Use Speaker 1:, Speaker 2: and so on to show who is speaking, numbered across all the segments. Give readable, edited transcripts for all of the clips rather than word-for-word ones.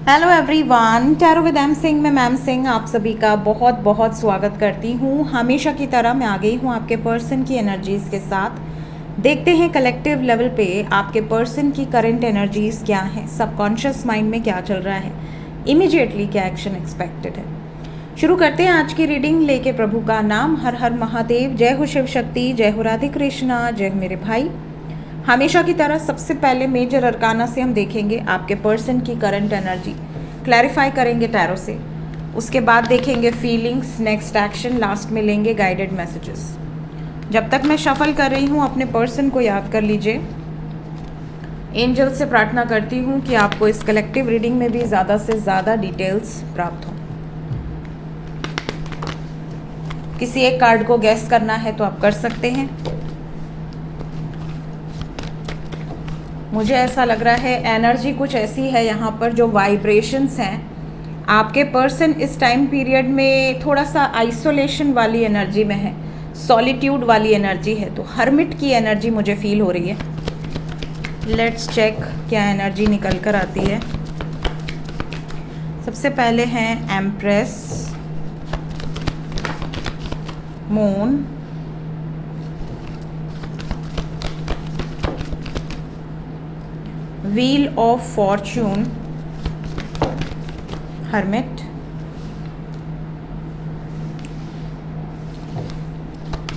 Speaker 1: Hello everyone, tarot with M Singh में ma'am Singh आप सभी का बहुत बहुत स्वागत करती हूँ। हमेशा की तरह मैं आ गई हूँ आपके पर्सन की एनर्जीज़ के साथ। देखते हैं कलेक्टिव लेवल पे आपके पर्सन की करंट एनर्जीज़ क्या हैं, सबकॉन्शियस माइंड में क्या चल रहा है, इमीडिएटली क्या एक्शन एक्सपेक्टेड है। शुरू करते हैं आज की रीडिंग लेके प्रभु का नाम। हर हर महादेव, जय हो शिव शक्ति, जय हो राधे कृष्णा, जय हो मेरे भाई। हमेशा की तरह सबसे पहले मेजर अरकाना से हम देखेंगे आपके पर्सन की करंट एनर्जी, क्लैरिफाई करेंगे टैरो से। उसके बाद देखेंगे फीलिंग्स, नेक्स्ट एक्शन, लास्ट में लेंगे गाइडेड मैसेजेस। जब तक मैं शफल कर रही हूँ अपने पर्सन को याद कर लीजिए। एंजल से प्रार्थना करती हूँ कि आपको इस कलेक्टिव रीडिंग में भी ज़्यादा से ज़्यादा डिटेल्स प्राप्त हों। किसी एक कार्ड को गैस करना है तो आप कर सकते हैं। मुझे ऐसा लग रहा है एनर्जी कुछ ऐसी है यहाँ पर, जो वाइब्रेशंस हैं आपके पर्सन इस टाइम पीरियड में थोड़ा सा आइसोलेशन वाली एनर्जी में है, सॉलिट्यूड वाली एनर्जी है, तो हर्मिट की एनर्जी मुझे फील हो रही है। लेट्स चेक क्या एनर्जी निकल कर आती है। सबसे पहले हैं empress, moon, wheel of Fortune, hermit,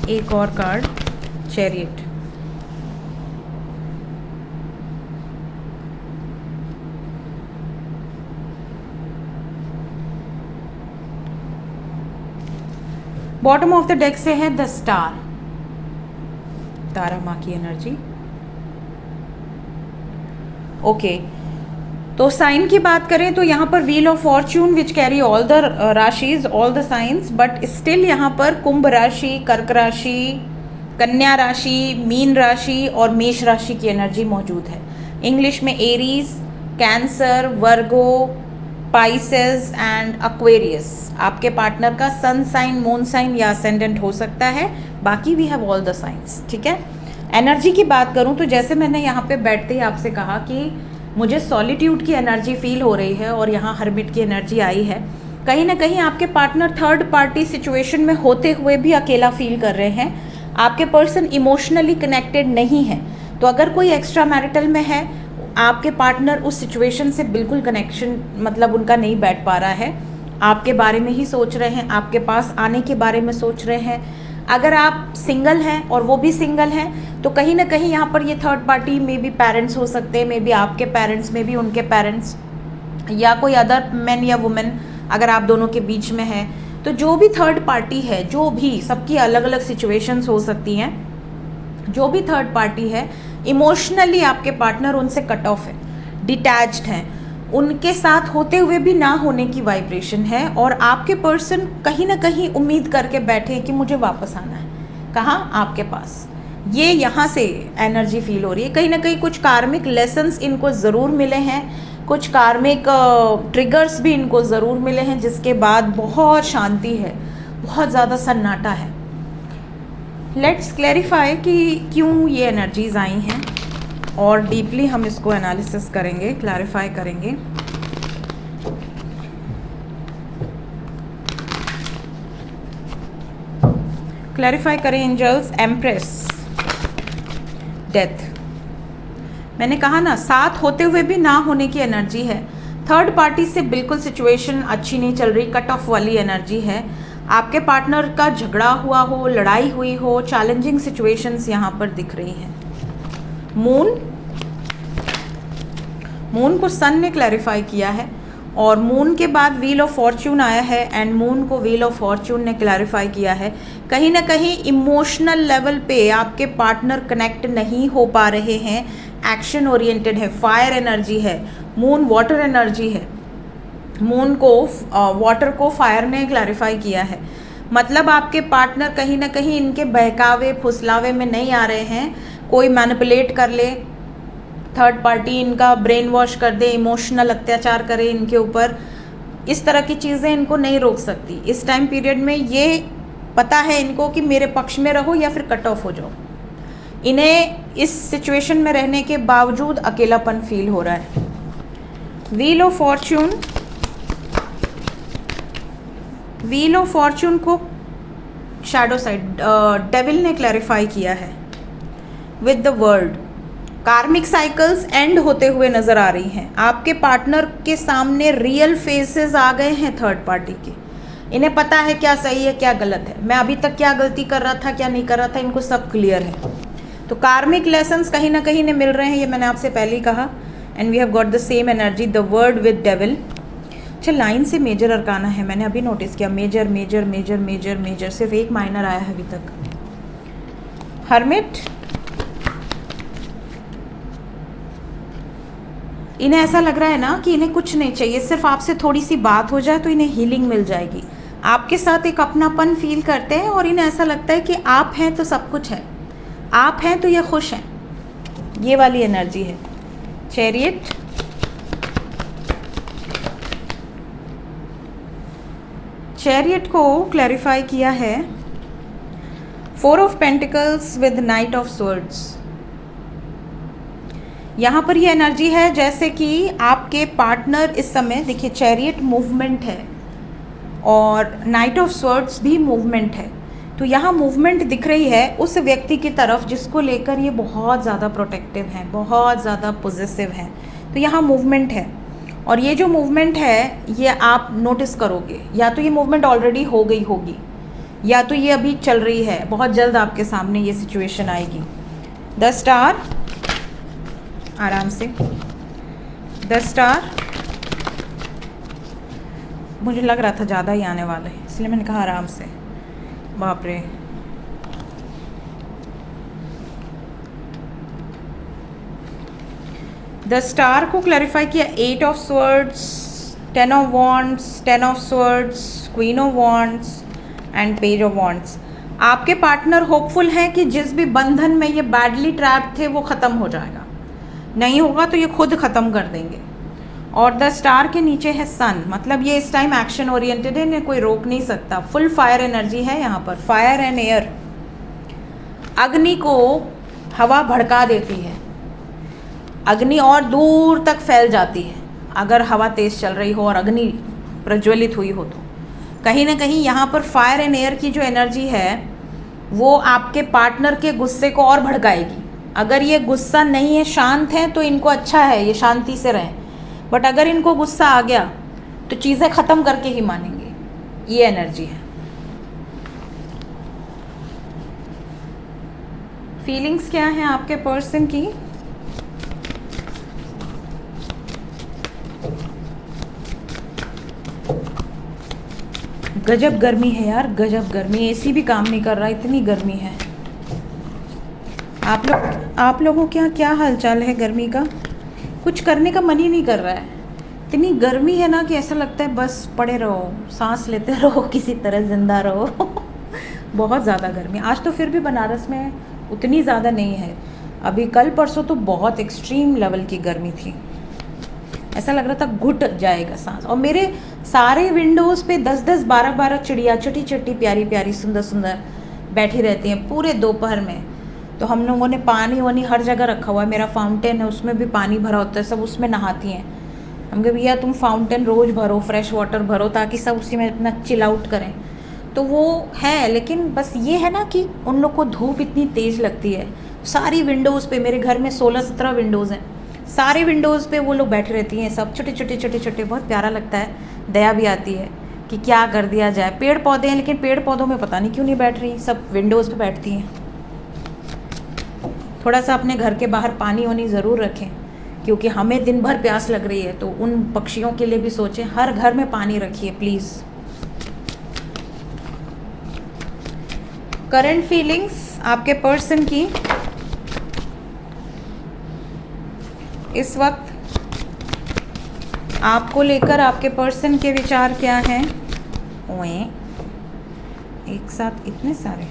Speaker 1: एक और card chariot. Bottom of the deck से है द स्टार, तारा माँ की एनर्जी। ओके, तो साइन की बात करें तो यहाँ पर wheel of Fortune which carry all the राशिज, all the science, but still यहाँ पर कुंभ राशि, कर्क राशि, कन्या राशि, मीन राशि और मेष राशि की एनर्जी मौजूद है। इंग्लिश में Aries, Cancer, Virgo, Pisces and Aquarius आपके पार्टनर का सन साइन, मून साइन या असेंडेंट हो सकता है। बाकी we have all the science, ठीक है। एनर्जी की बात करूं तो जैसे मैंने यहाँ पे बैठते ही आपसे कहा कि मुझे सॉलिट्यूड की एनर्जी फील हो रही है और यहाँ हर्मिट की एनर्जी आई है। कहीं ना कहीं आपके पार्टनर थर्ड पार्टी सिचुएशन में होते हुए भी अकेला फील कर रहे हैं। आपके पर्सन इमोशनली कनेक्टेड नहीं है। तो अगर कोई एक्स्ट्रा मैरिटल में है, आपके पार्टनर उस सिचुएशन से बिल्कुल कनेक्शन मतलब उनका नहीं बैठ पा रहा है। आपके बारे में ही सोच रहे हैं, आपके पास आने के बारे में सोच रहे हैं। अगर आप सिंगल हैं और वो भी सिंगल हैं तो कहीं ना कहीं यहाँ पर ये थर्ड पार्टी में भी पेरेंट्स हो सकते हैं, मे बी आपके पेरेंट्स में भी उनके पेरेंट्स, या कोई अदर मैन या वुमेन अगर आप दोनों के बीच में है। तो जो भी थर्ड पार्टी है, जो भी, सबकी अलग अलग सिचुएशंस हो सकती हैं। जो भी थर्ड पार्टी है, इमोशनली आपके पार्टनर उनसे कट ऑफ है, डिटैच्ड हैं, उनके साथ होते हुए भी ना होने की वाइब्रेशन है। और आपके पर्सन कहीं ना कहीं उम्मीद करके बैठे हैं कि मुझे वापस आना है। कहाँ? आपके पास। ये यहाँ से एनर्जी फील हो रही है। कहीं ना कहीं कुछ कार्मिक लेसन्स इनको ज़रूर मिले हैं, कुछ कार्मिक ट्रिगर्स भी इनको ज़रूर मिले हैं, जिसके बाद बहुत शांति है, बहुत ज़्यादा सन्नाटा है। लेट्स क्लैरिफाई कि क्यों ये एनर्जीज आई हैं और डीपली हम इसको एनालिसिस करेंगे, क्लैरिफाई करेंगे। क्लैरिफाई करें एंजल्स। Empress, death. मैंने कहा ना, साथ होते हुए भी ना होने की एनर्जी है। थर्ड पार्टी से बिल्कुल सिचुएशन अच्छी नहीं चल रही, कट ऑफ वाली एनर्जी है। आपके पार्टनर का झगड़ा हुआ हो, लड़ाई हुई हो, चैलेंजिंग सिचुएशंस यहाँ पर दिख रही हैं। मून को सन ने क्लैरिफाई किया है और मून के बाद व्हील ऑफ फॉर्च्यून आया है एंड मून को व्हील ऑफ फॉर्च्यून ने क्लैरिफाई किया है। कहीं ना कहीं इमोशनल लेवल पे आपके पार्टनर कनेक्ट नहीं हो पा रहे हैं, एक्शन ओरिएंटेड है, फायर एनर्जी है। मून वाटर एनर्जी है। मून को वाटर को फायर ने क्लैरिफाई किया है। मतलब आपके पार्टनर कहीं ना कहीं इनके बहकावे फुसलावे में नहीं आ रहे हैं। कोई मैनिपुलेट कर ले, थर्ड पार्टी इनका ब्रेन वॉश कर दे, इमोशनल अत्याचार करे इनके ऊपर, इस तरह की चीज़ें इनको नहीं रोक सकती। इस टाइम पीरियड में ये पता है इनको कि मेरे पक्ष में रहो या फिर कट ऑफ हो जाओ। इन्हें इस सिचुएशन में रहने के बावजूद अकेलापन फील हो रहा है। Wheel of Fortune, wheel of Fortune को शैडो साइड डेविल ने क्लैरिफाई किया है विद द वर्ड कार्मिक साइकिल्स एंड होते हुए नजर आ रही हैं। आपके पार्टनर के सामने रियल फेसेस आ गए हैं थर्ड पार्टी के। इन्हें पता है क्या सही है क्या गलत है, मैं अभी तक क्या गलती कर रहा था क्या नहीं कर रहा था, इनको सब क्लियर है। तो कार्मिक लेसन्स कहीं ना कहीं इन्हें मिल रहे हैं, ये मैंने आपसे पहले ही कहा। And we have got the same energy, the word with devil. अच्छा, लाइन से मेजर अरकाना है, मैंने अभी नोटिस किया। Major major major major major, सिर्फ एक माइनर आया है अभी तक। हर्मिट, इन्हें ऐसा लग रहा है ना कि इन्हें कुछ नहीं चाहिए, सिर्फ आपसे थोड़ी सी बात हो जाए तो इन्हें हीलिंग मिल जाएगी। आपके साथ एक अपनापन फील करते हैं और इन्हें ऐसा लगता है कि आप हैं तो सब कुछ है, आप हैं तो ये खुश हैं। ये वाली एनर्जी है। चैरियट, चैरियट को क्लैरिफाई किया है 4 of pentacles with night of swords. यहाँ पर ये एनर्जी है जैसे कि आपके पार्टनर इस समय, देखिए चैरियट मूवमेंट है और नाइट ऑफ स्वर्ड्स भी मूवमेंट है। तो यहाँ मूवमेंट दिख रही है उस व्यक्ति की तरफ जिसको लेकर ये बहुत ज़्यादा प्रोटेक्टिव हैं, बहुत ज़्यादा पॉजिटिव हैं। तो यहाँ मूवमेंट है और ये जो मूवमेंट है ये आप नोटिस करोगे, या तो ये मूवमेंट ऑलरेडी हो गई होगी या तो ये अभी चल रही है। बहुत जल्द आपके सामने ये सिचुएशन आएगी। 10 स्टार, आराम से 10 स्टार। मुझे लग रहा था ज़्यादा ही आने वाला है, इसलिए मैंने कहा आराम से। बाप रे, द स्टार को क्लैरिफाई किया 8 of swords, 10 of wands, 10 of swords, queen of wands and page of wands. आपके पार्टनर होपफुल हैं कि जिस भी बंधन में ये बैडली ट्रैप थे वो ख़त्म हो जाएगा, नहीं होगा तो ये खुद ख़त्म कर देंगे। और द स्टार के नीचे है सन, मतलब ये इस टाइम एक्शन ओरिएंटेड है, इन्हें कोई रोक नहीं सकता। फुल फायर एनर्जी है यहाँ पर, फायर एंड एयर। अग्नि को हवा भड़का देती है, अग्नि और दूर तक फैल जाती है अगर हवा तेज़ चल रही हो और अग्नि प्रज्वलित हुई हो। तो कहीं ना कहीं यहाँ पर फायर एंड एयर की जो एनर्जी है वो आपके पार्टनर के गुस्से को और भड़काएगी। अगर ये गुस्सा नहीं है, शांत है, तो इनको अच्छा है, ये शांति से रहें। बट अगर इनको गुस्सा आ गया तो चीज़ें ख़त्म करके ही मानेंगे। ये एनर्जी है। फीलिंग्स क्या हैं आपके पर्सन की? गजब गर्मी है यार, गजब गर्मी। एसी भी काम नहीं कर रहा, इतनी गर्मी है। आप लोगों के यहाँ क्या हालचाल है गर्मी का? कुछ करने का मन ही नहीं कर रहा है, इतनी गर्मी है ना कि ऐसा लगता है बस पड़े रहो, सांस लेते रहो, किसी तरह ज़िंदा रहो। बहुत ज़्यादा गर्मी। आज तो फिर भी बनारस में उतनी ज़्यादा नहीं है, अभी कल परसों तो बहुत एक्सट्रीम लेवल की गर्मी थी, ऐसा लग रहा था घुट जाएगा सांस। और मेरे सारे विंडोज़ पे 10-10, 12-12 चिड़िया, छोटी छोटी प्यारी प्यारी सुंदर सुंदर बैठी रहती हैं पूरे दोपहर में। तो हम लोगों ने पानी वानी हर जगह रखा हुआ है, मेरा फाउंटेन है उसमें भी पानी भरा होता है, सब उसमें नहाती हैं। हम कहे भैया तुम फाउंटेन रोज़ भरो, फ्रेश वाटर भरो, ताकि सब उसी में अपना चिल आउट करें। तो वो है, लेकिन बस ये है ना कि उन लोग को धूप इतनी तेज़ लगती है। सारी विंडोज़ पे, मेरे घर में 16-17 विंडोज़ हैं, सारे विंडोज़ पे वो लोग बैठे रहती हैं, सब छोटे छोटे छोटे छोटे। बहुत प्यारा लगता है, दया भी आती है कि क्या कर दिया जाए। पेड़ पौधे हैं लेकिन पेड़ पौधों में पता नहीं क्यों नहीं बैठ रही, सब विंडोज़ पे बैठती हैं। थोड़ा सा अपने घर के बाहर पानी वानी ज़रूर रखें, क्योंकि हमें दिन भर प्यास लग रही है, तो उन पक्षियों के लिए भी सोचें, हर घर में पानी रखिए प्लीज़। करंट फीलिंग्स आपके पर्सन की इस वक्त, आपको लेकर आपके पर्सन के विचार क्या हैं? ओए एक साथ इतने सारे।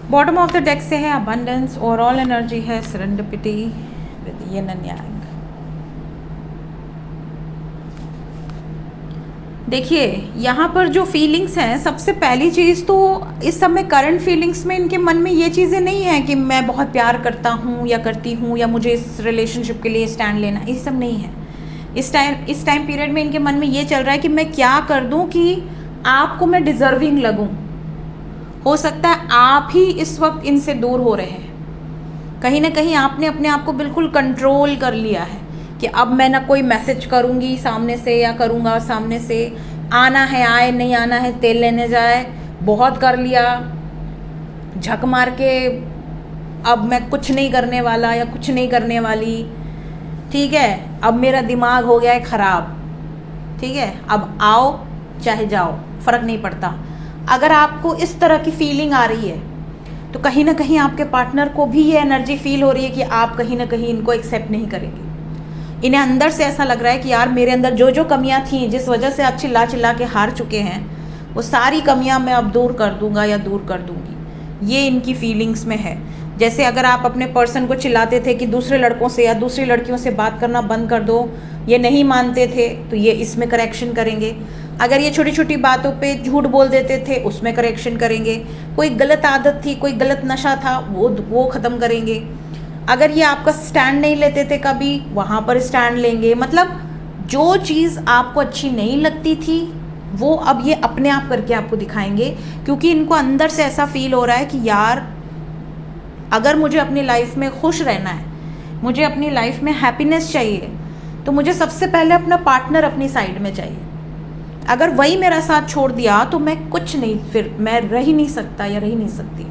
Speaker 1: बॉटम ऑफ द डेक से है अबंडेंस, ओवरऑल एनर्जी है serendipity with yin and yang. देखिए यहाँ पर जो फीलिंग्स हैं, सबसे पहली चीज़ तो इस समय करंट फीलिंग्स में इनके मन में ये चीज़ें नहीं हैं कि मैं बहुत प्यार करता हूँ या करती हूँ या मुझे इस रिलेशनशिप के लिए स्टैंड लेना, ये सब नहीं है। इस टाइम पीरियड में इनके मन में ये चल रहा है कि मैं क्या कर दूँ कि आपको मैं डिज़र्विंग लगूँ। हो सकता है आप ही इस वक्त इनसे दूर हो रहे हैं, कहीं ना कहीं आपने अपने आप को बिल्कुल कंट्रोल कर लिया है कि अब मैं ना कोई मैसेज करूँगी सामने से या करूँगा सामने से, आना है आए, नहीं आना है तेल लेने जाए, बहुत कर लिया झक मार के, अब मैं कुछ नहीं करने वाला या कुछ नहीं करने वाली, ठीक है, अब मेरा दिमाग हो गया है ख़राब, ठीक है, अब आओ चाहे जाओ फ़र्क नहीं पड़ता। अगर आपको इस तरह की फीलिंग आ रही है तो कहीं ना कहीं आपके पार्टनर को भी ये एनर्जी फील हो रही है कि आप कहीं ना कहीं इनको एक्सेप्ट नहीं करेंगे। इन्हें अंदर से ऐसा लग रहा है कि यार मेरे अंदर जो जो कमियां थी, जिस वजह से आप चिल्ला चिल्ला के हार चुके हैं, वो सारी कमियां मैं अब दूर कर दूंगा या दूर कर दूंगी। ये इनकी फीलिंग्स में है। जैसे अगर आप अपने पर्सन को चिल्लाते थे कि दूसरे लड़कों से या दूसरी लड़कियों से बात करना बंद कर दो, ये नहीं मानते थे, तो ये इसमें करेक्शन करेंगे। अगर ये छोटी छोटी बातों पे झूठ बोल देते थे, उसमें करेक्शन करेंगे। कोई गलत आदत थी, कोई गलत नशा था, वो ख़त्म करेंगे। अगर ये आपका स्टैंड नहीं लेते थे कभी, वहाँ पर स्टैंड लेंगे। मतलब जो चीज़ आपको अच्छी नहीं लगती थी वो अब ये अपने आप करके आपको दिखाएंगे, क्योंकि इनको अंदर से ऐसा फील हो रहा है कि यार अगर मुझे अपनी लाइफ में खुश रहना है, मुझे अपनी लाइफ में हैप्पीनेस चाहिए, तो मुझे सबसे पहले अपना पार्टनर अपनी साइड में चाहिए। अगर वही मेरा साथ छोड़ दिया तो मैं कुछ नहीं, फिर मैं रह ही नहीं सकता या रह ही नहीं सकती।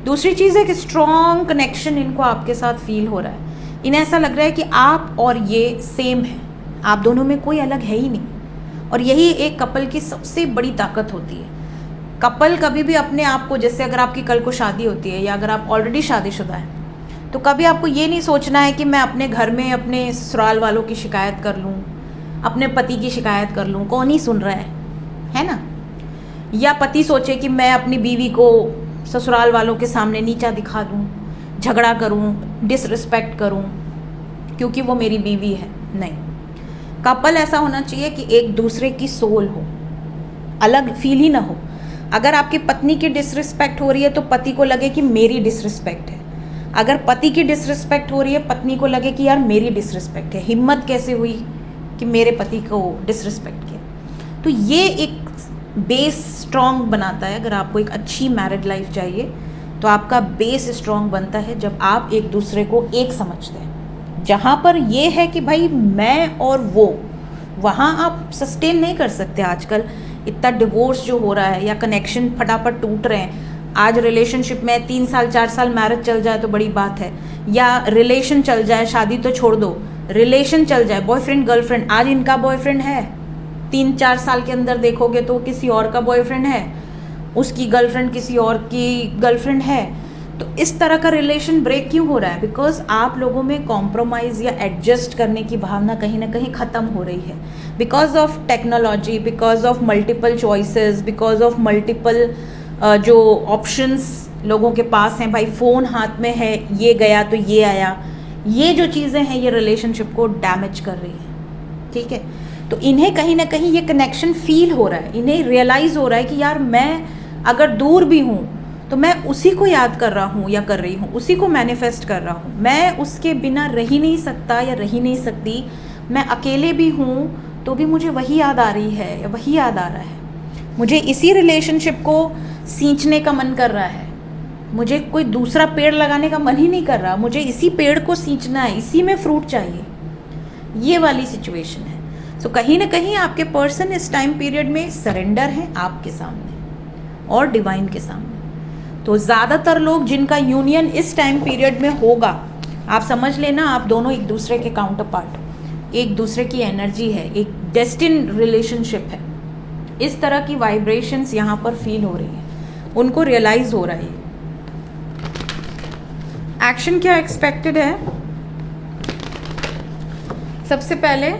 Speaker 1: दूसरी चीज़ है कि स्ट्रॉन्ग कनेक्शन इनको आपके साथ फील हो रहा है। इन्हें ऐसा लग रहा है कि आप और ये सेम है, आप दोनों में कोई अलग है ही नहीं। और यही एक कपल की सबसे बड़ी ताकत होती है। कपल कभी भी अपने आप को, जैसे अगर आपकी कल को शादी होती है या अगर आप ऑलरेडी शादीशुदा हैं, तो कभी आपको ये नहीं सोचना है कि मैं अपने घर में अपने ससुराल वालों की शिकायत कर लूँ, अपने पति की शिकायत कर लूँ, कौन ही सुन रहा है ना। या पति सोचे कि मैं अपनी बीवी को ससुराल वालों के सामने नीचा दिखा दूँ, झगड़ा करूँ, डिसरिस्पेक्ट करूँ क्योंकि वो मेरी बीवी है। नहीं, कपल ऐसा होना चाहिए कि एक दूसरे की सोल हो, अलग फील ही ना हो। अगर आपकी पत्नी की डिसरिस्पेक्ट हो रही है तो पति को लगे कि मेरी डिसरिस्पेक्ट है। अगर पति की डिसरिस्पेक्ट हो रही है, पत्नी को लगे कि यार मेरी डिसरिस्पेक्ट है, हिम्मत कैसे हुई कि मेरे पति को डिसरिस्पेक्ट किया। तो ये एक बेस स्ट्रॉन्ग बनाता है। अगर आपको एक अच्छी मैरिड लाइफ चाहिए तो आपका बेस स्ट्रॉन्ग बनता है जब आप एक दूसरे को एक समझते हैं। जहाँ पर ये है कि भाई मैं और वो, वहाँ आप सस्टेन नहीं कर सकते। आजकल इतना डिवोर्स जो हो रहा है या कनेक्शन फटाफट टूट रहे हैं। आज रिलेशनशिप में 3 साल 4 साल मैरिज चल जाए तो बड़ी बात है, या रिलेशन चल जाए, शादी तो छोड़ दो, रिलेशन चल जाए, बॉयफ्रेंड गर्लफ्रेंड। आज इनका बॉयफ्रेंड है, 3-4 साल के अंदर देखोगे तो किसी और का बॉयफ्रेंड है, उसकी गर्लफ्रेंड किसी और की गर्लफ्रेंड है। तो इस तरह का रिलेशन ब्रेक क्यों हो रहा है? बिकॉज आप लोगों में कॉम्प्रोमाइज़ या एडजस्ट करने की भावना कहीं ना कहीं ख़त्म हो रही है। Because of technology, because of multiple choices, because of multiple जो ऑप्शंस लोगों के पास हैं। भाई फ़ोन हाथ में है, ये गया तो ये आया, ये जो चीज़ें हैं ये रिलेशनशिप को डैमेज कर रही है। ठीक है, तो इन्हें कहीं ना कहीं ये कनेक्शन फील हो रहा है, इन्हें रियलाइज़ हो रहा है कि यार मैं अगर दूर भी हूँ तो मैं उसी को याद कर रहा हूँ या कर रही हूँ, उसी को मैनिफेस्ट कर रहा हूँ। मैं उसके बिना रह ही नहीं सकता या रह ही नहीं सकती। मैं अकेले भी हूँ तो भी मुझे वही याद आ रही है या वही याद आ रहा है। मुझे इसी रिलेशनशिप को सींचने का मन कर रहा है, मुझे कोई दूसरा पेड़ लगाने का मन ही नहीं कर रहा, मुझे इसी पेड़ को सींचना है, इसी में फ्रूट चाहिए। ये वाली सिचुएशन है। सो कहीं ना कहीं आपके पर्सन इस टाइम पीरियड में सरेंडर हैं आपके सामने और डिवाइन के सामने। तो ज़्यादातर लोग जिनका यूनियन इस टाइम पीरियड में होगा, आप समझ लेना आप दोनों एक दूसरे के काउंटर पार्ट, एक दूसरे की एनर्जी है, एक डेस्टिन रिलेशनशिप है। इस तरह की वाइब्रेशंस यहाँ पर फील हो रही है, उनको रियलाइज हो रहा है। एक्शन क्या एक्सपेक्टेड है? सबसे पहले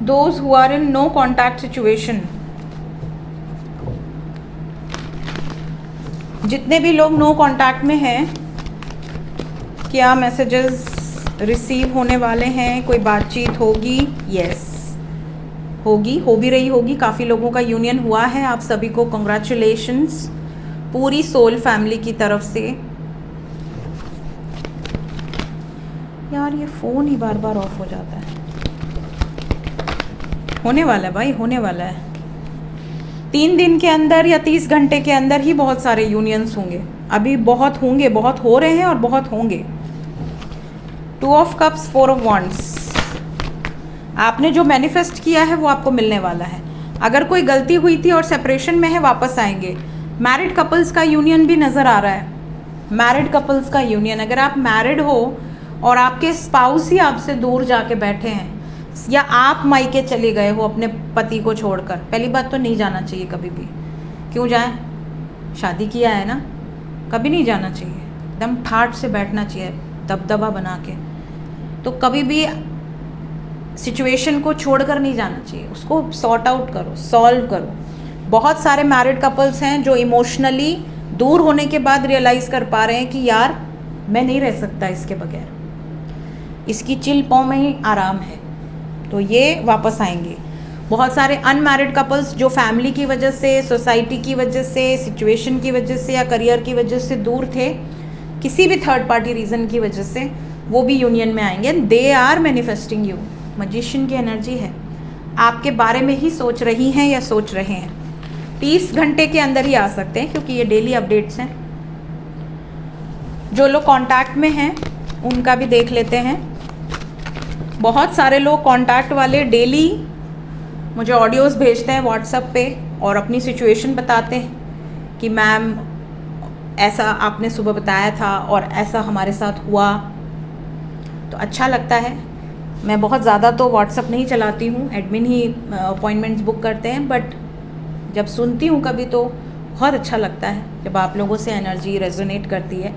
Speaker 1: those who are in no contact situation, जितने भी लोग नो कॉन्टैक्ट में हैं, क्या मैसेजेस रिसीव होने वाले हैं? कोई बातचीत होगी? यस, होगी, हो भी रही होगी। काफ़ी लोगों का यूनियन हुआ है। आप सभी को कॉन्ग्रेचुलेशंस पूरी सोल फैमिली की तरफ से। यार ये phone he bar bar of हो जाता है। होने वाला है भाई, होने वाला है। 3 दिन के अंदर या 30 घंटे के अंदर ही बहुत सारे यूनियंस होंगे। अभी बहुत होंगे, बहुत हो रहे हैं और बहुत होंगे। 2 ऑफ कप्स, 4 ऑफ वॉन्ड्स। आपने जो मैनिफेस्ट किया है वो आपको मिलने वाला है। अगर कोई गलती हुई थी और सेपरेशन में है, वापस आएंगे। मैरिड कपल्स का यूनियन भी नज़र आ रहा है। मैरिड कपल्स का यूनियन, अगर आप मैरिड हो और आपके स्पाउस ही आपसे दूर जाके बैठे हैं या आप मायके चले गए हो अपने पति को छोड़कर, पहली बात तो नहीं जाना चाहिए कभी भी। क्यों जाएं? शादी किया है ना, कभी नहीं जाना चाहिए। एकदम ठाठ से बैठना चाहिए, दबदबा बना के। तो कभी भी सिचुएशन को छोड़कर नहीं जाना चाहिए, उसको सॉर्ट आउट करो, सॉल्व करो। बहुत सारे मैरिड कपल्स हैं जो इमोशनली दूर होने के बाद रियलाइज़ कर पा रहे हैं कि यार मैं नहीं रह सकता इसके बगैर, इसकी चिल पाँव में ही आराम है, तो ये वापस आएंगे। बहुत सारे अनमैरिड कपल्स जो फैमिली की वजह से, सोसाइटी की वजह से, सिचुएशन की वजह से या करियर की वजह से दूर थे, किसी भी थर्ड पार्टी रीज़न की वजह से, वो भी यूनियन में आएंगे। They are manifesting you. Magician की एनर्जी है, आपके बारे में ही सोच रही हैं या सोच रहे हैं। 30 घंटे के अंदर ही आ सकते हैं क्योंकि ये डेली अपडेट्स हैं। जो लोग कांटेक्ट में हैं उनका भी देख लेते हैं। बहुत सारे लोग कांटेक्ट वाले डेली मुझे ऑडियोज़ भेजते हैं व्हाट्सएप पे और अपनी सिचुएशन बताते हैं कि मैम ऐसा आपने सुबह बताया था और ऐसा हमारे साथ हुआ। तो अच्छा लगता है। मैं बहुत ज़्यादा तो व्हाट्सएप नहीं चलाती हूँ, एडमिन ही अपॉइंटमेंट्स बुक करते हैं, बट जब सुनती हूँ कभी तो बहुत अच्छा लगता है जब आप लोगों से एनर्जी रेजोनेट करती है।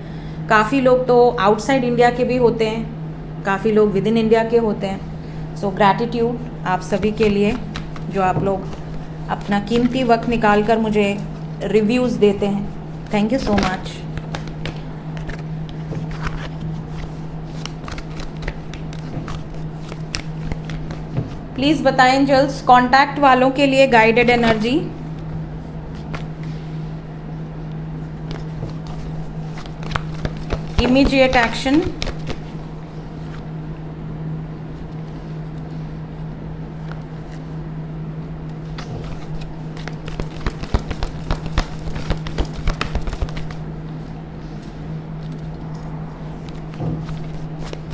Speaker 1: काफ़ी लोग तो आउटसाइड इंडिया के भी होते हैं, काफ़ी लोग विद इन इंडिया के होते हैं। सो ग्रैटिट्यूड आप सभी के लिए जो आप लोग अपना कीमती वक्त निकाल कर मुझे रिव्यूज़ देते हैं। Thank you so much. Please बताएं एंजल्स, कांटेक्ट वालों के लिए guided energy. Immediate action.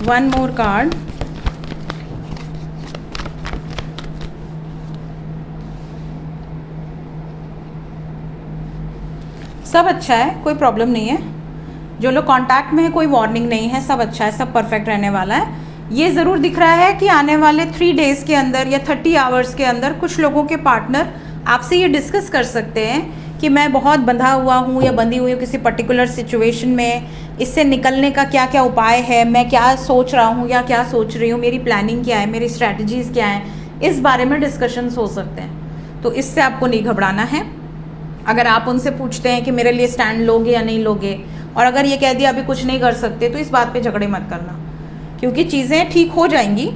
Speaker 1: One more card. सब अच्छा है, कोई प्रॉब्लम नहीं है। जो लोग कांटेक्ट में है कोई वार्निंग नहीं है, सब अच्छा है, सब परफेक्ट रहने वाला है। ये ज़रूर दिख रहा है कि आने वाले 3 डेज़ के अंदर या 30 आवर्स के अंदर कुछ लोगों के पार्टनर आपसे ये डिस्कस कर सकते हैं कि मैं बहुत बंधा हुआ हूँ या बंधी हुई हूँ किसी पर्टिकुलर सिचुएशन में, इससे निकलने का क्या क्या उपाय है, मैं क्या सोच रहा हूँ या क्या सोच रही हूँ, मेरी प्लानिंग क्या है, मेरी स्ट्रैटेजीज़ क्या हैं, इस बारे में डिस्कशंस हो सकते हैं। तो इससे आपको नहीं घबराना है। अगर आप उनसे पूछते हैं कि मेरे लिए स्टैंड लोगे या नहीं लोगे, और अगर ये कह दिया अभी कुछ नहीं कर सकते, तो इस बात पे झगड़े मत करना, क्योंकि चीज़ें ठीक हो जाएंगी।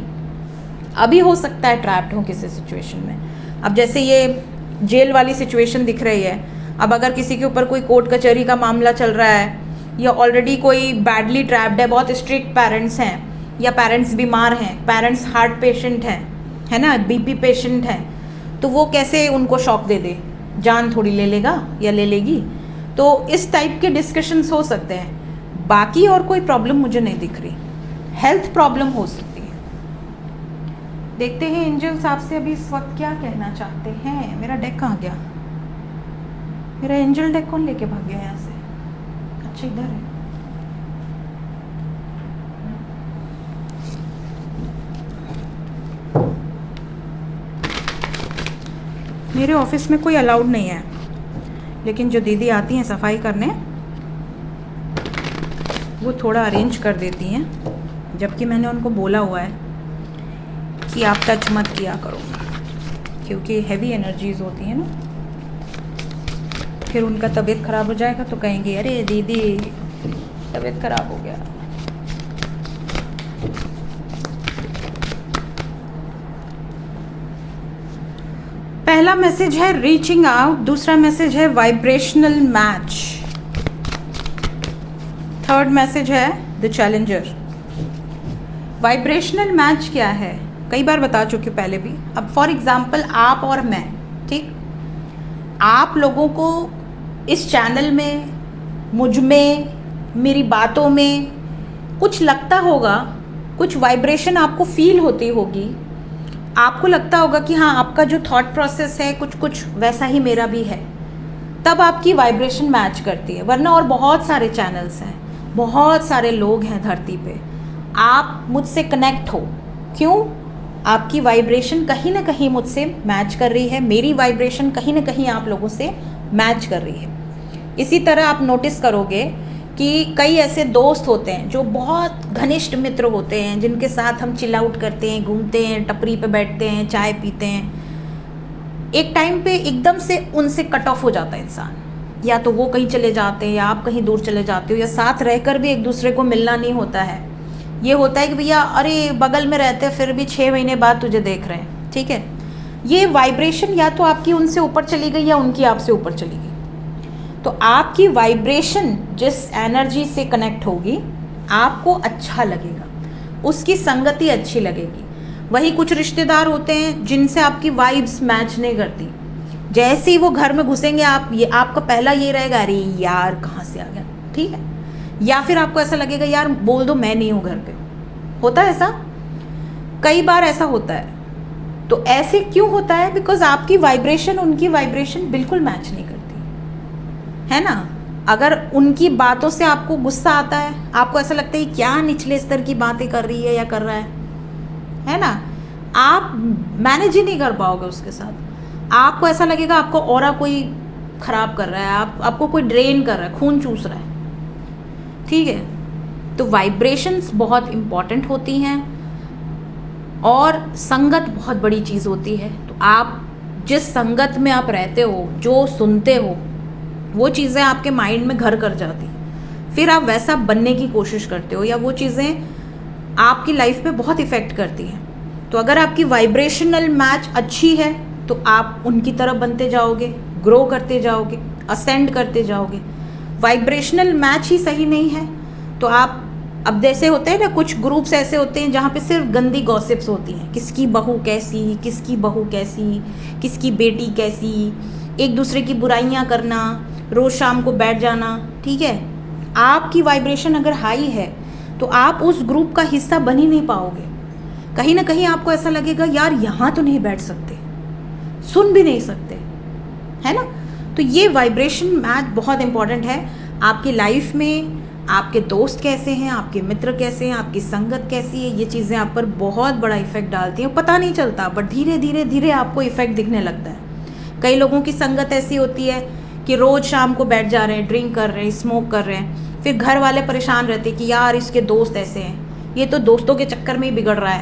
Speaker 1: अभी हो सकता है ट्रैप्ड हो किसी सिचुएशन में। अब जैसे ये जेल वाली सिचुएशन दिख रही है, अब अगर किसी के ऊपर कोई कोर्ट कचहरी का मामला चल रहा है या ऑलरेडी कोई बैडली ट्रैप्ड है, बहुत स्ट्रिक्ट पेरेंट्स हैं या पेरेंट्स बीमार हैं, पेरेंट्स हार्ट पेशेंट हैं, है ना, बीपी पेशेंट हैं, तो वो कैसे उनको शॉक दे दे, जान थोड़ी ले लेगा या ले लेगी। तो इस टाइप के डिस्कशंस हो सकते हैं। बाकी और कोई प्रॉब्लम मुझे नहीं दिख रही। हेल्थ प्रॉब्लम हो सकती है। देखते हैं एंजल्स आपसे अभी इस वक्त क्या कहना चाहते हैं। मेरा डेक कहाँ गया? मेरा एंजल डेक कौन लेके भाग गया यहाँ से? अच्छा इधर है। मेरे ऑफिस में कोई अलाउड नहीं है, लेकिन जो दीदी आती हैं सफाई करने वो थोड़ा अरेंज कर देती हैं, जबकि मैंने उनको बोला हुआ है कि आप टच मत किया करो, क्योंकि हैवी एनर्जीज होती हैं ना, फिर उनका तबीयत ख़राब हो जाएगा तो कहेंगे अरे दीदी तबीयत ख़राब हो गया। पहला मैसेज है रीचिंग आउट, दूसरा मैसेज है वाइब्रेशनल मैच, थर्ड मैसेज है द चैलेंजर। वाइब्रेशनल मैच क्या है, कई बार बता चुकी हूँ पहले भी। अब फॉर एग्जाम्पल आप और मैं, ठीक, आप लोगों को इस चैनल में, मुझ में, मेरी बातों में कुछ लगता होगा, कुछ वाइब्रेशन आपको फील होती होगी, आपको लगता होगा कि हाँ आपका जो थॉट प्रोसेस है कुछ वैसा ही मेरा भी है, तब आपकी वाइब्रेशन मैच करती है। वरना और बहुत सारे चैनल्स हैं, बहुत सारे लोग हैं धरती पे, आप मुझसे कनेक्ट हो, क्यों? आपकी वाइब्रेशन कहीं ना कहीं मुझसे मैच कर रही है, मेरी वाइब्रेशन कहीं ना कहीं आप लोगों से मैच कर रही है। इसी तरह आप नोटिस करोगे कि कई ऐसे दोस्त होते हैं जो बहुत घनिष्ठ मित्र होते हैं, जिनके साथ हम चिल आउट करते हैं, घूमते हैं, टपरी पे बैठते हैं, चाय पीते हैं। एक टाइम पे एकदम से उनसे कट ऑफ हो जाता है इंसान, या तो वो कहीं चले जाते हैं या आप कहीं दूर चले जाते हो, या साथ रहकर भी एक दूसरे को मिलना नहीं होता है। ये होता है कि भैया अरे बगल में रहते हैं फिर भी 6 महीने बाद तुझे देख रहे हैं, ठीक है। ये वाइब्रेशन या तो आपकी उनसे ऊपर चली गई या उनकी आपसे ऊपर चली गई। तो आपकी वाइब्रेशन जिस एनर्जी से कनेक्ट होगी आपको अच्छा लगेगा, उसकी संगति अच्छी लगेगी। वही कुछ रिश्तेदार होते हैं जिनसे आपकी वाइब्स मैच नहीं करती, जैसे ही वो घर में घुसेंगे आपका पहला ये रहेगा, अरे यार कहाँ से आ गया, ठीक है। या फिर आपको ऐसा लगेगा यार बोल दो मैं नहीं हूँ घर पे। होता है ऐसा, कई बार ऐसा होता है। तो ऐसे क्यों होता है? बिकॉज आपकी वाइब्रेशन उनकी वाइब्रेशन बिल्कुल मैच नहीं करती है ना। अगर उनकी बातों से आपको गुस्सा आता है, आपको ऐसा लगता है क्या निचले स्तर की बातें कर रही है या कर रहा है ना, आप मैनेज ही नहीं कर पाओगे उसके साथ। आपको ऐसा लगेगा आपको ऑरा कोई खराब कर रहा है, आपको कोई ड्रेन कर रहा है, खून चूस रहा है, ठीक है। तो वाइब्रेशंस बहुत इम्पॉर्टेंट होती हैं और संगत बहुत बड़ी चीज़ होती है। तो आप जिस संगत में आप रहते हो, जो सुनते हो, वो चीज़ें आपके माइंड में घर कर जाती, फिर आप वैसा बनने की कोशिश करते हो, या वो चीज़ें आपकी लाइफ पे बहुत इफ़ेक्ट करती हैं। तो अगर आपकी वाइब्रेशनल मैच अच्छी है तो आप उनकी तरह बनते जाओगे, ग्रो करते जाओगे, असेंड करते जाओगे। वाइब्रेशनल मैच ही सही नहीं है तो आप, अब जैसे होते हैं ना कुछ ग्रुप्स ऐसे होते हैं जहाँ पे सिर्फ गंदी गॉसिप्स होती हैं, किसकी बहू कैसी, किसकी बहू कैसी, किसकी बेटी कैसी, एक दूसरे की बुराइयाँ करना, रोज़ शाम को बैठ जाना, ठीक है। आपकी वाइब्रेशन अगर हाई है तो आप उस ग्रुप का हिस्सा बन ही नहीं पाओगे। कहीं ना कहीं आपको ऐसा लगेगा यार यहाँ तो नहीं बैठ सकते, सुन भी नहीं सकते, है ना। तो ये वाइब्रेशन मैच बहुत इंपॉर्टेंट है आपकी लाइफ में। आपके दोस्त कैसे हैं, आपके मित्र कैसे हैं, आपकी संगत कैसी है, ये चीज़ें आप पर बहुत बड़ा इफेक्ट डालती हैं। पता नहीं चलता बट धीरे धीरे धीरे आपको इफेक्ट दिखने लगता है। कई लोगों की संगत ऐसी होती है कि रोज़ शाम को बैठ जा रहे हैं, ड्रिंक कर रहे हैं, स्मोक कर रहे हैं, फिर घर वाले परेशान रहते हैं कि यार इसके दोस्त ऐसे हैं, ये तो दोस्तों के चक्कर में ही बिगड़ रहा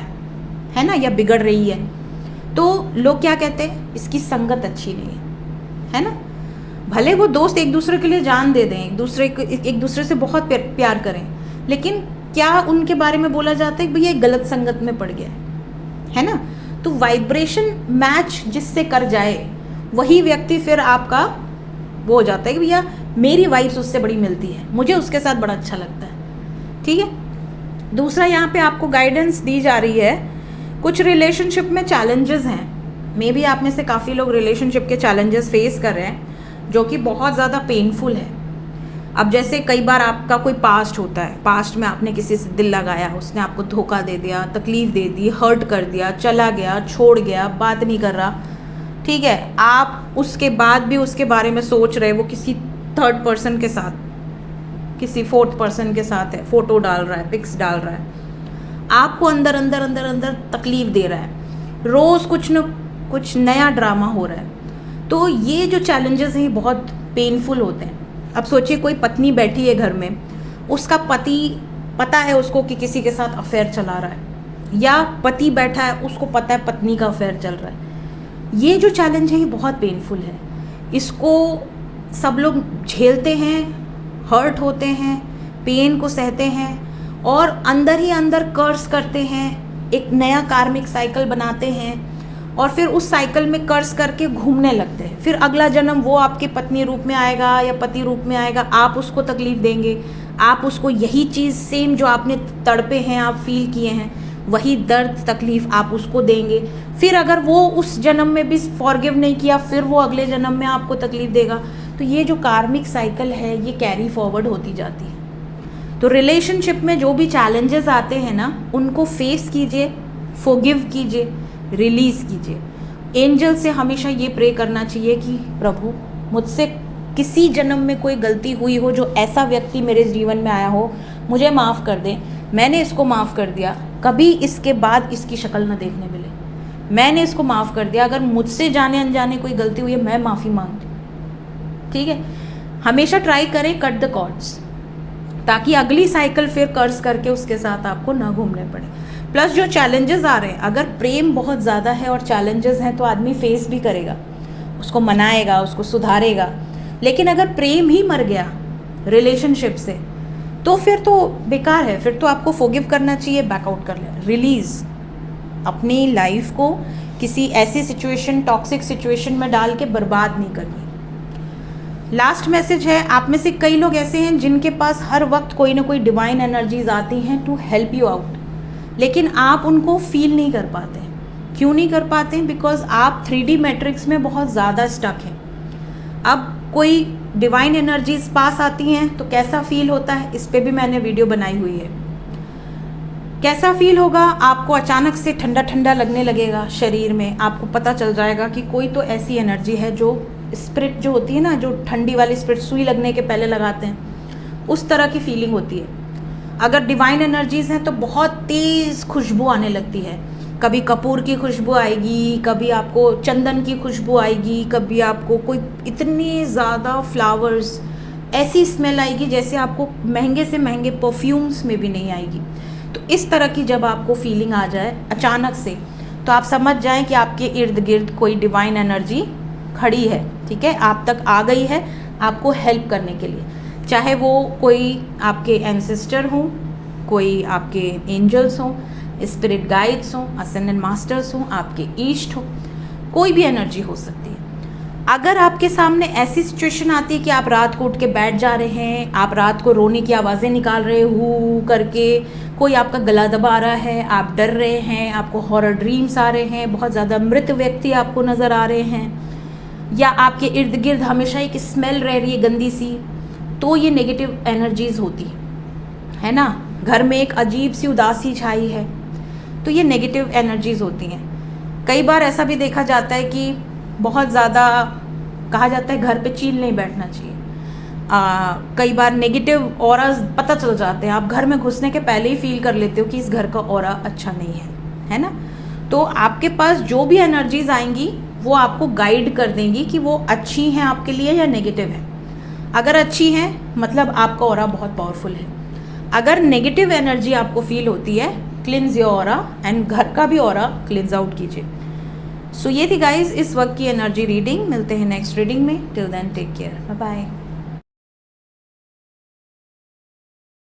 Speaker 1: है ना, या बिगड़ रही है। तो लोग क्या कहते हैं, इसकी संगत अच्छी नहीं है ना। भले वो दोस्त एक दूसरे के लिए जान दे दें, एक दूसरे से बहुत प्यार करें, लेकिन क्या उनके बारे में बोला जाता है कि भैया गलत संगत में पड़ गया है ना। तो वाइब्रेशन मैच जिससे कर जाए वही व्यक्ति फिर आपका वो हो जाता है कि भैया मेरी वाइब्स उससे बड़ी मिलती है, मुझे उसके साथ बड़ा अच्छा लगता है, ठीक है। दूसरा यहाँ पे आपको गाइडेंस दी जा रही है, कुछ रिलेशनशिप में चैलेंजेस हैं। मे बी आप में से काफ़ी लोग रिलेशनशिप के चैलेंजेस फेस कर रहे हैं जो कि बहुत ज़्यादा पेनफुल है। अब जैसे कई बार आपका कोई पास्ट होता है, पास्ट में आपने किसी से दिल लगाया, उसने आपको धोखा दे दिया, तकलीफ़ दे दी, हर्ट कर दिया, चला गया, छोड़ गया, बात नहीं कर रहा, ठीक है। आप उसके बाद भी उसके बारे में सोच रहे, वो किसी थर्ड पर्सन के साथ, किसी फोर्थ पर्सन के साथ है, फ़ोटो डाल रहा है, पिक्स डाल रहा है, आपको अंदर अंदर अंदर अंदर तकलीफ़ दे रहा है, रोज़ कुछ न कुछ नया ड्रामा हो रहा है। तो ये जो चैलेंजेस हैं ये बहुत पेनफुल होते हैं। अब सोचिए कोई पत्नी बैठी है घर में, उसका पति पता है उसको कि किसी के साथ अफेयर चला रहा है, या पति बैठा है उसको पता है पत्नी का अफेयर चल रहा है। ये जो चैलेंज है ये बहुत पेनफुल है, इसको सब लोग झेलते हैं, हर्ट होते हैं, पेन को सहते हैं और अंदर ही अंदर कर्स करते हैं, एक नया कार्मिक साइकिल बनाते हैं और फिर उस साइकिल में कर्ज करके घूमने लगते हैं। फिर अगला जन्म वो आपके पत्नी रूप में आएगा या पति रूप में आएगा, आप उसको तकलीफ देंगे, आप उसको यही चीज़ सेम जो आपने तड़पे हैं, आप फील किए हैं, वही दर्द तकलीफ आप उसको देंगे। फिर अगर वो उस जन्म में भी फॉरगिव नहीं किया, फिर वो अगले जन्म में आपको तकलीफ देगा। तो ये जो कार्मिक साइकिल है ये कैरी फॉरवर्ड होती जाती है। तो रिलेशनशिप में जो भी चैलेंजेस आते हैं ना, उनको फेस कीजिए, फॉरगिव कीजिए, रिलीज़ कीजिए। एंजल से हमेशा ये प्रे करना चाहिए कि प्रभु मुझसे किसी जन्म में कोई गलती हुई हो, जो ऐसा व्यक्ति मेरे जीवन में आया हो, मुझे माफ़ कर दें, मैंने इसको माफ़ कर दिया, कभी इसके बाद इसकी शक्ल न देखने मिले, मैंने इसको माफ़ कर दिया, अगर मुझसे जाने अनजाने कोई गलती हुई है मैं माफ़ी मांगती हूँ। ठीक है, हमेशा ट्राई करें कट द कॉर्ड्स, ताकि अगली साइकिल फिर कर्ज करके उसके साथ आपको ना घूमने पड़े। प्लस जो चैलेंजेस आ रहे हैं, अगर प्रेम बहुत ज़्यादा है और चैलेंजेस हैं तो आदमी फेस भी करेगा, उसको मनाएगा, उसको सुधारेगा। लेकिन अगर प्रेम ही मर गया रिलेशनशिप से तो फिर तो बेकार है, फिर तो आपको फॉरगिव करना चाहिए, बैकआउट कर ले, रिलीज़। अपनी लाइफ को किसी ऐसी सिचुएशन, टॉक्सिक सिचुएशन में डाल के बर्बाद नहीं करनी। लास्ट मैसेज है, आप में से कई लोग ऐसे हैं जिनके पास हर वक्त कोई ना कोई डिवाइन एनर्जीज आती हैं टू हेल्प यू आउट, लेकिन आप उनको फील नहीं कर पाते। क्यों नहीं कर पाते? बिकॉज आप 3D मैट्रिक्स में बहुत ज़्यादा स्टक हैं। अब कोई डिवाइन एनर्जीज पास आती हैं तो कैसा फील होता है, इस पे भी मैंने वीडियो बनाई हुई है। कैसा फील होगा? आपको अचानक से ठंडा ठंडा लगने लगेगा शरीर में, आपको पता चल जाएगा कि कोई तो ऐसी एनर्जी है, जो स्पिरिट जो होती है ना, जो ठंडी वाली स्पिरिट सुई लगने के पहले लगाते हैं, उस तरह की फीलिंग होती है। अगर डिवाइन एनर्जीज हैं तो बहुत तेज़ खुशबू आने लगती है, कभी कपूर की खुशबू आएगी, कभी आपको चंदन की खुशबू आएगी, कभी आपको कोई इतनी ज़्यादा फ्लावर्स, ऐसी स्मेल आएगी जैसे आपको महंगे से महंगे परफ्यूम्स में भी नहीं आएगी। तो इस तरह की जब आपको फीलिंग आ जाए अचानक से, तो आप समझ जाएं कि आपके इर्द गिर्द कोई डिवाइन एनर्जी खड़ी है। ठीक है, आप तक आ गई है आपको हेल्प करने के लिए, चाहे वो कोई आपके एंसेस्टर हों, कोई आपके एंजल्स हों, स्पिरिट गाइड्स हों, असेंडेंट मास्टर्स हों, आपके ईस्ट हों, कोई भी एनर्जी हो सकती है। अगर आपके सामने ऐसी सिचुएशन आती है कि आप रात को उठ के बैठ जा रहे हैं, आप रात को रोने की आवाज़ें निकाल रहे हो करके, कोई आपका गला दबा रहा है, आप डर रहे हैं, आपको हॉरर ड्रीम्स आ रहे हैं, बहुत ज़्यादा मृत व्यक्ति आपको नज़र आ रहे हैं, या आपके इर्द गिर्द हमेशा एक स्मेल रह रही है गंदी सी, तो ये नेगेटिव एनर्जीज होती है ना। घर में एक अजीब सी उदासी छाई है, तो ये नेगेटिव एनर्जीज होती हैं। कई बार ऐसा भी देखा जाता है कि बहुत ज़्यादा कहा जाता है घर पे चील नहीं बैठना चाहिए। कई बार नेगेटिव ऑरास पता चल जाते हैं, आप घर में घुसने के पहले ही फील कर लेते हो कि इस घर का ऑरा अच्छा नहीं है ना। तो आपके पास जो भी एनर्जीज आएंगी वो आपको गाइड कर देंगी कि वो अच्छी हैं आपके लिए या नेगेटिव है। अगर अच्छी हैं मतलब आपका ऑरा बहुत पावरफुल है। अगर नेगेटिव एनर्जी आपको फील होती है, क्लिन्स योर ऑरा एंड घर का भी ऑरा क्लिन्स आउट कीजिए। सो ये थी गाइज इस वक्त की एनर्जी रीडिंग। मिलते हैं नेक्स्ट रीडिंग में। Till then take care, bye bye.